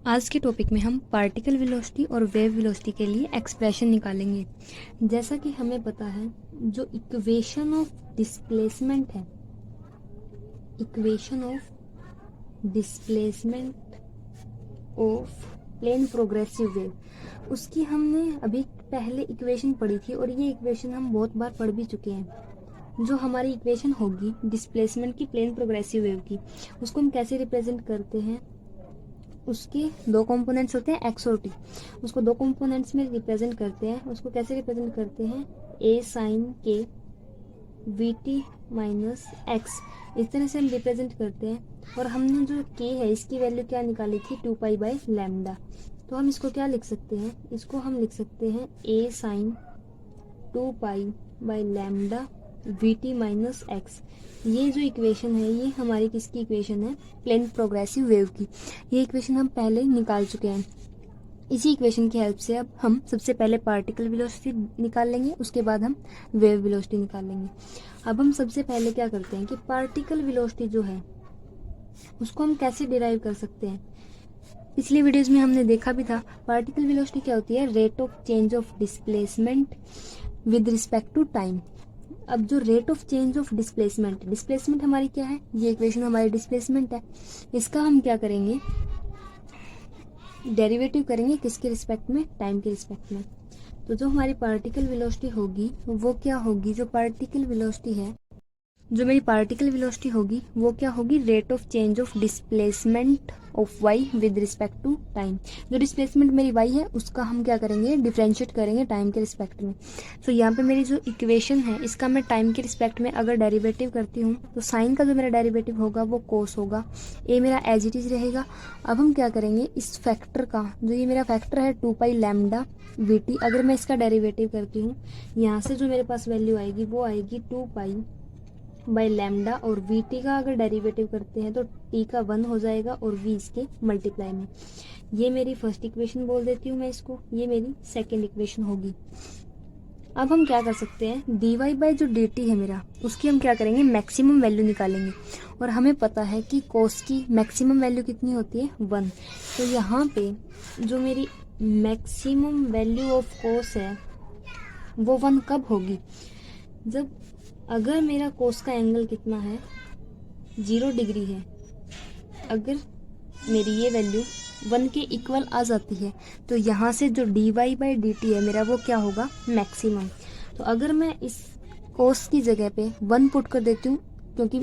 आज के टॉपिक में हम पार्टिकल वेलोसिटी और वेव वेलोसिटी के लिए एक्सप्रेशन निकालेंगे। जैसा कि हमें पता है, जो इक्वेशन ऑफ डिस्प्लेसमेंट है, equation of displacement of plane progressive wave, उसकी हमने अभी पहले इक्वेशन पढ़ी थी और ये इक्वेशन हम बहुत बार पढ़ भी चुके हैं। जो हमारी इक्वेशन होगी डिस्प्लेसमेंट की प्लेन प्रोग्रेसिव वेव की, उसको हम कैसे रिप्रेजेंट करते हैं। उसके दो कंपोनेंट्स होते हैं एक्स और टी। उसको दो कंपोनेंट्स में रिप्रेजेंट करते हैं। उसको कैसे रिप्रेजेंट करते हैं, ए साइन के वी टी माइनस एक्स, इस तरह से हम रिप्रेजेंट करते हैं। और हमने जो के है इसकी वैल्यू क्या निकाली थी, 2 पाई बाई लैम्डा। तो हम इसको क्या लिख सकते हैं, इसको हम लिख सकते हैं A sine 2 pi by lambda V T minus x. ये जो इक्वेशन है ये हमारी किसकी इक्वेशन है, प्लेन प्रोग्रेसिव वेव की। ये इक्वेशन हम पहले निकाल चुके हैं। इसी इक्वेशन की हेल्प से अब हम सबसे पहले पार्टिकल वेलोसिटी निकाल लेंगे, उसके बाद हम वेव वेलोसिटी निकाल लेंगे। अब हम सबसे पहले क्या करते हैं कि पार्टिकल वेलोसिटी जो है उसको हम कैसे डिराइव कर सकते हैं। पिछली वीडियोज में हमने देखा भी था, पार्टिकल वेलोसिटी क्या होती है, rate of change of displacement with respect to time. अब जो rate of change of displacement, displacement हमारी क्या है, ये इक्वेशन हमारी डिस्प्लेसमेंट है। इसका हम क्या करेंगे, डेरिवेटिव करेंगे किसके रिस्पेक्ट में, टाइम के रिस्पेक्ट में। तो जो हमारी पार्टिकल वेलोसिटी होगी वो क्या होगी, जो पार्टिकल वेलोसिटी है, जो मेरी पार्टिकल वेलोसिटी होगी वो क्या होगी, rate of change of displacement of Y with respect to time. जो डिस्प्लेसमेंट मेरी वाई है उसका हम क्या करेंगे, डिफरेंशिएट करेंगे टाइम के रिस्पेक्ट में। सो यहाँ पे मेरी जो इक्वेशन है इसका मैं टाइम के रिस्पेक्ट में अगर डेरिवेटिव करती हूँ तो साइन का जो मेरा डेरिवेटिव होगा वो कोस होगा, ए मेरा एज इट इज रहेगा। अब हम क्या करेंगे, इस फैक्टर का, जो ये मेरा फैक्टर है 2 पाई लैम्डा वी टी, अगर मैं इसका डेरिवेटिव करती हूँ यहाँ से जो मेरे पास वैल्यू आएगी वो आएगी 2 पाई बाई लैम्डा, और वी टी का अगर डेरिवेटिव करते हैं तो टी का 1 हो जाएगा और वी इसके मल्टीप्लाई में। ये मेरी फर्स्ट इक्वेशन बोल देती हूँ मैं इसको, ये मेरी सेकेंड इक्वेशन होगी। अब हम क्या कर सकते हैं, डी वाई बाई जो डी टी है मेरा, उसकी हम क्या करेंगे, मैक्सिमम वैल्यू निकालेंगे। और हमें पता है कि कोस की मैक्सिमम वैल्यू कितनी होती है, 1। तो यहाँ पे जो मेरी मैक्सिमम वैल्यू ऑफ कोस है वो 1 कब होगी, जब अगर मेरा कोस का एंगल कितना है, 0 डिग्री है। अगर मेरी ये वैल्यू 1 के इक्वल आ जाती है तो यहाँ से जो D Y by D T है मेरा वो क्या होगा, मैक्सिमम। तो अगर मैं इस कोस की जगह पे 1 पुट कर देती हूँ, क्योंकि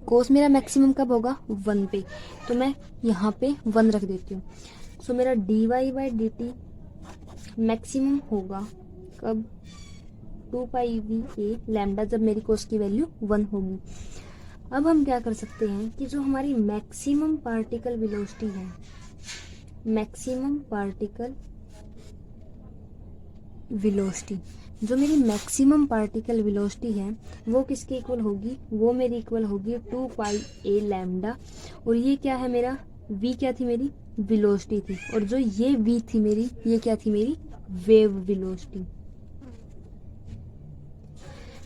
कोस मेरा मैक्सिमम कब होगा, 1 पे, तो मैं यहाँ पे 1 रख देती हूँ। सो मेरा D Y by D T maximum होगा कब, 2 पाई वी ए लैम्डा, जब मेरी कोस की वैल्यू 1 होगी। अब हम क्या कर सकते हैं कि जो हमारी मैक्सिमम पार्टिकल वेलोसिटी है, मैक्सिमम पार्टिकल वेलोसिटी, जो मेरी मैक्सिमम पार्टिकल वेलोसिटी है वो किसके इक्वल होगी, वो मेरी इक्वल होगी 2 पाई ए लैम्डा। और ये क्या है मेरा, v क्या थी मेरी, वेलोसिटी थी, और जो ये v थी मेरी, ये क्या थी मेरी, वेव वेलोसिटी।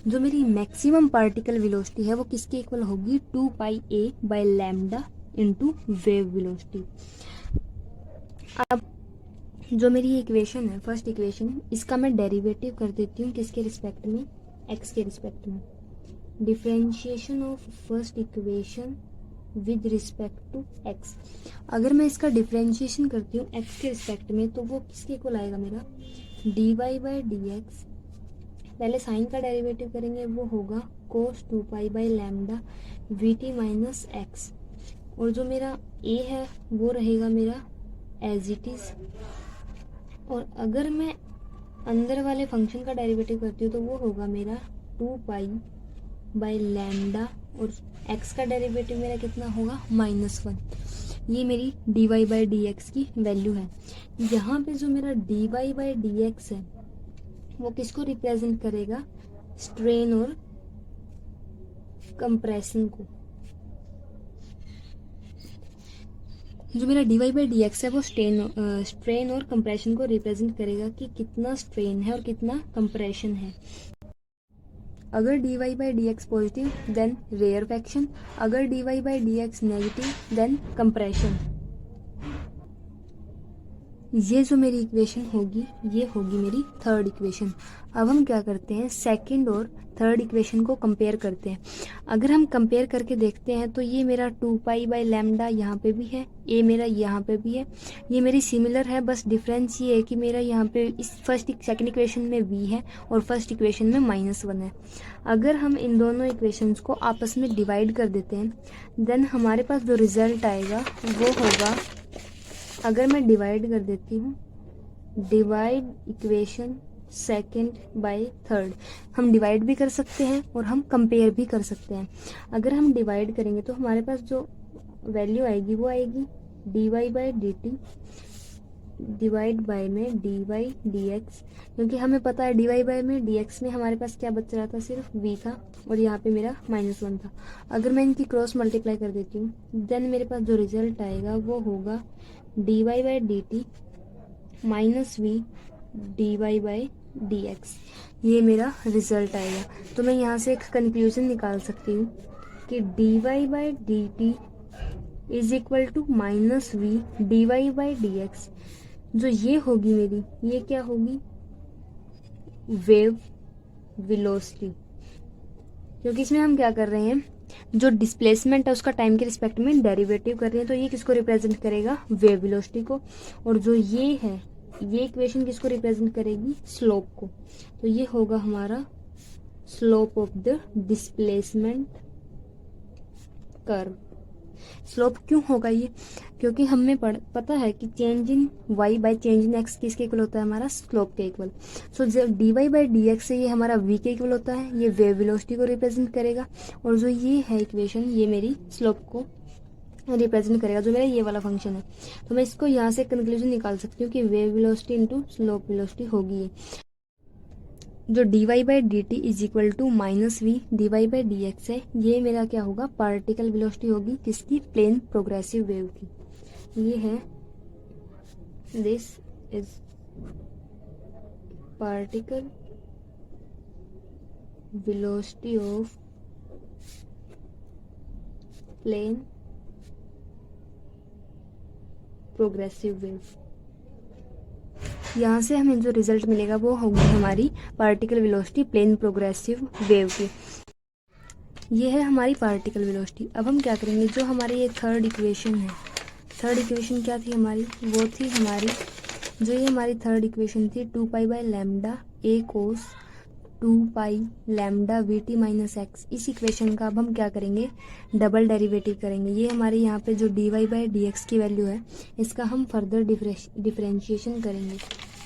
जो मेरी मैक्सिमम पार्टिकल वेलोसिटी है वो किसके इक्वल होगी, 2 pi A by lambda into wave velocity. अब जो मेरी ये इक्वेशन है, फर्स्ट इक्वेशन, इसका मैं डेरिवेटिव कर देती हूँ किसके रिस्पेक्ट में, एक्स के रिस्पेक्ट में। Differentiation of first equation with respect to X. अगर मैं इसका डिफरेंशिएशन करती हूँ एक्स के रिस्पेक्ट में तो वो किसके इक्वल आएगा मेरा, D Y by D X. पहले साइन का डेरिवेटिव करेंगे, वो होगा cos 2 pi by lambda V T minus X. और जो मेरा ए है वो रहेगा मेरा एज इट इज। और अगर मैं अंदर वाले फंक्शन का डेरिवेटिव करती हूँ तो वो होगा मेरा 2 पाई बाई लैम्डा, और एक्स का डेरिवेटिव मेरा कितना होगा, -1। ये मेरी D Y by D X की वैल्यू है। यहाँ पे जो मेरा D Y by D X है वो किसको रिप्रेजेंट करेगा, स्ट्रेन और कंप्रेशन को। जो मेरा D Y by D X है वो स्ट्रेन और कंप्रेशन को रिप्रेजेंट करेगा कि कितना स्ट्रेन है और कितना कंप्रेशन है। अगर D Y by D X positive then rarefaction, अगर D Y by D X negative then compression. ये जो मेरी इक्वेशन होगी ये होगी मेरी थर्ड इक्वेशन। अब हम क्या करते हैं, सेकंड और थर्ड इक्वेशन को कंपेयर करते हैं। अगर हम कंपेयर करके देखते हैं तो ये मेरा 2π/λ यहाँ पे भी है, ए मेरा यहाँ पे भी है, ये मेरी सिमिलर है। बस डिफरेंस ये है कि मेरा यहाँ पे इस सेकंड इक्वेशन में v है और फर्स्ट इक्वेशन में -1 है। अगर हम इन दोनों इक्वेशंस को आपस में डिवाइड कर देते हैं देन हमारे पास जो रिजल्ट आएगा वो होगा, अगर मैं डिवाइड कर देती हूँ, divide equation second by third, हम डिवाइड भी कर सकते हैं और हम कंपेयर भी कर सकते हैं। अगर हम डिवाइड करेंगे तो हमारे पास जो वैल्यू आएगी वो आएगी dy/dt डिवाइड बाय में dy/dx, क्योंकि हमें पता है dy में dx में हमारे पास क्या बच रहा था, सिर्फ v था और यहाँ पे मेरा -1 था। अगर मैं इनकी क्रॉस मल्टीप्लाई कर देती हूँ देन मेरे पास जो रिजल्ट आएगा वो होगा dy/dt -v dy/dx, ये मेरा रिजल्ट आएगा। तो मैं यहाँ से एक कंक्लूजन निकाल सकती हूँ कि dy/dt is equal to -v dy/dx। जो ये होगी मेरी, ये क्या होगी, वेव वेलोसिटी, क्योंकि इसमें हम क्या कर रहे हैं, जो डिस्प्लेसमेंट है उसका टाइम के रिस्पेक्ट में डेरिवेटिव कर रहे हैं। तो ये किसको रिप्रेजेंट करेगा, वेव वेलोसिटी को। और जो ये है, ये इक्वेशन किसको रिप्रेजेंट करेगी, स्लोप को। तो ये होगा हमारा slope of the displacement curve. Slope क्यों होगा ये, क्योंकि हमें पता है कि change in y by change in x किसके इक्वल होता है, हमारा स्लोप के इक्वल। सो जब dy/dx से ये हमारा v के इक्वल होता है, ये वेव वेलोसिटी को रिप्रेजेंट करेगा। और जो ये है इक्वेशन, ये मेरी स्लोप को रिप्रेजेंट करेगा, जो मेरा ये वाला फंक्शन है। तो मैं इसको यहाँ से कंक्लूजन निकाल सकती हूँ कि wave velocity into slope velocity होगी ये। जो dy/dt is equal to -v dy/dx है, ये मेरा क्या होगा, पार्टिकल वेलोसिटी होगी, किसकी, प्लेन प्रोग्रेसिव वेव की। ये है, this is particle velocity of plane progressive wave. यहाँ से हमें जो रिजल्ट मिलेगा वो होगी हमारी particle velocity plane progressive wave की। ये है हमारी पार्टिकल वेलोसिटी। अब हम क्या करेंगे, जो हमारी ये थर्ड इक्वेशन है, थर्ड इक्वेशन क्या थी हमारी, वो थी हमारी, जो ये हमारी थर्ड इक्वेशन थी 2π/λ a cos 2π λ vt x। इस इक्वेशन का अब हम क्या करेंगे, डबल डेरिवेटिव करेंगे। ये हमारे यहाँ पे जो dy/dx की वैल्यू है, इसका हम फर्दर डिफरेंशिएशन करेंगे।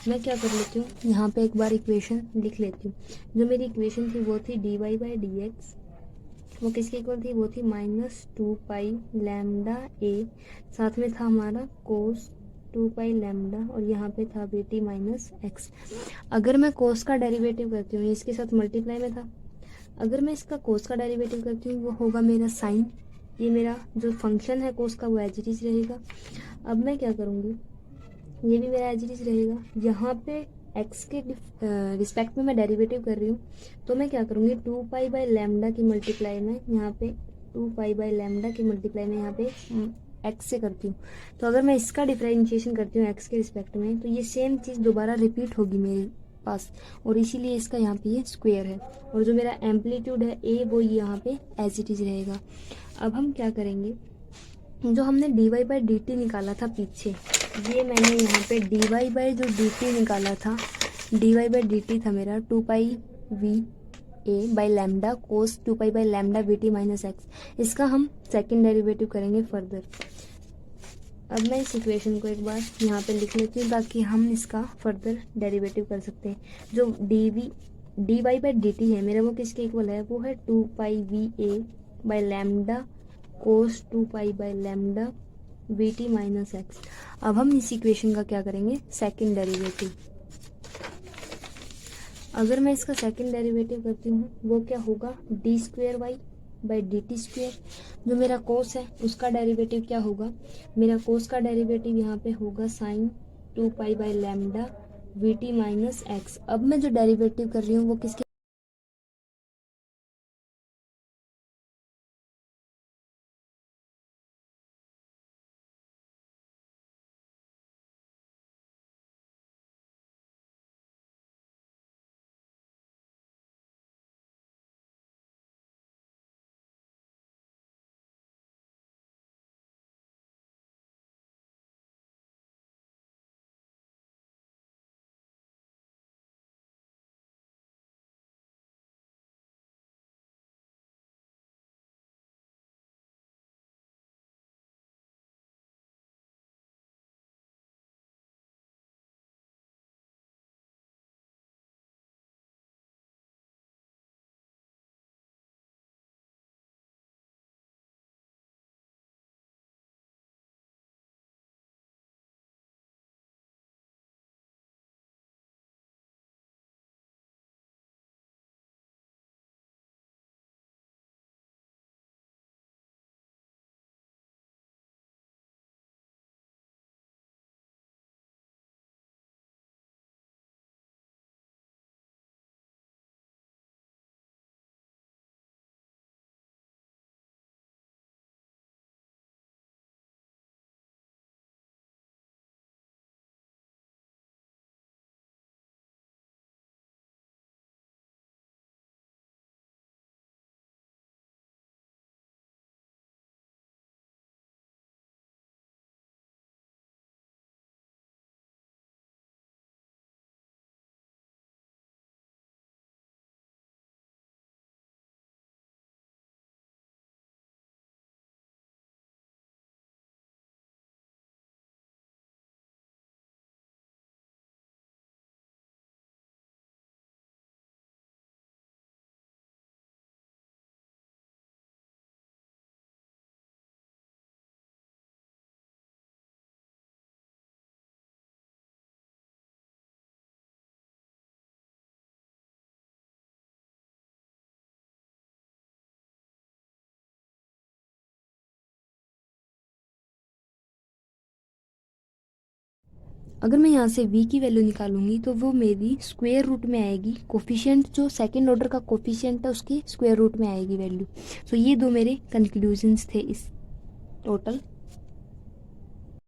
मैं क्या कर लेती हूँ, यहाँ पे एक बार इक्वेशन लिख लेती हूँ। जो मेरी इक्वेशन थी वो थी dy/dx, वो किसके इक्वल थी, वो थी -2π λ a, साथ में था हमारा cos 2π λ और यहाँ पे था vt x। अगर मैं cos का डेरिवेटिव करती हूँ, इसके साथ मल्टीप्लाई में था, अगर मैं इसका cos का डेरिवेटिव करती हूँ वो होगा मेरा साइन। ये मेरा जो फंक्शन है cos का वो एज इट इज रहेगा। अब मैं क्या करूँगी, ये भी मेरा एज इट इज रहेगा। यहाँ पे x के रिस्पेक्ट में मैं डेरिवेटिव कर रही हूँ, तो मैं क्या करूँगी, 2π/λ की मल्टीप्लाई में यहाँ पे 2π/λ की मल्टीप्लाई में यहाँ पे x से करती हूँ। तो अगर मैं इसका डिफरेंशिएशन करती हूँ x के रिस्पेक्ट में, तो ये सेम चीज़ दोबारा रिपीट होगी मेरे पास, और इसीलिए इसका यहाँ पे ये स्क्वायर है। और जो मेरा एम्पलीट्यूड है a, वो यहाँ पे एज इट इज रहेगा। अब हम क्या करेंगे, जो हमने dy/dt निकाला था पीछे, ये मैंने यहाँ पे dy/dt निकाला था, dy/dt था मेरा 2π/λ cos 2π/λ vt x। इसका हम सेकंड डेरिवेटिव करेंगे फर्दर। अब मैं इस इक्वेशन को एक बार यहाँ पे लिख लेती हूँ ताकि हम इसका फर्दर डेरिवेटिव कर सकते हैं। जो dy/dt है मेरा, वो किसके इक्वल है, वो है 2πva/λ cos 2π/λ vt x। अब हम इस इक्वेशन का क्या करेंगे, सेकंड डेरिवेटिव। अगर मैं इसका सेकंड डेरिवेटिव करती हूँ वो क्या होगा, d²y/dt²। जो मेरा कोस है उसका डेरिवेटिव क्या होगा, मेरा कोस का डेरिवेटिव यहाँ पे होगा साइन 2π/λ vt x। अब मैं जो डेरिवेटिव कर रही हूँ वो किसके अगर मैं यहाँ से v की वैल्यू निकालूंगी तो वो मेरी स्क्वायर रूट में आएगी, कोफिशिएंट जो सेकंड ऑर्डर का कोफिशिएंट है उसके स्क्वायर रूट में आएगी वैल्यू। सो ये दो मेरे कंक्लूजन्स थे इस टोटल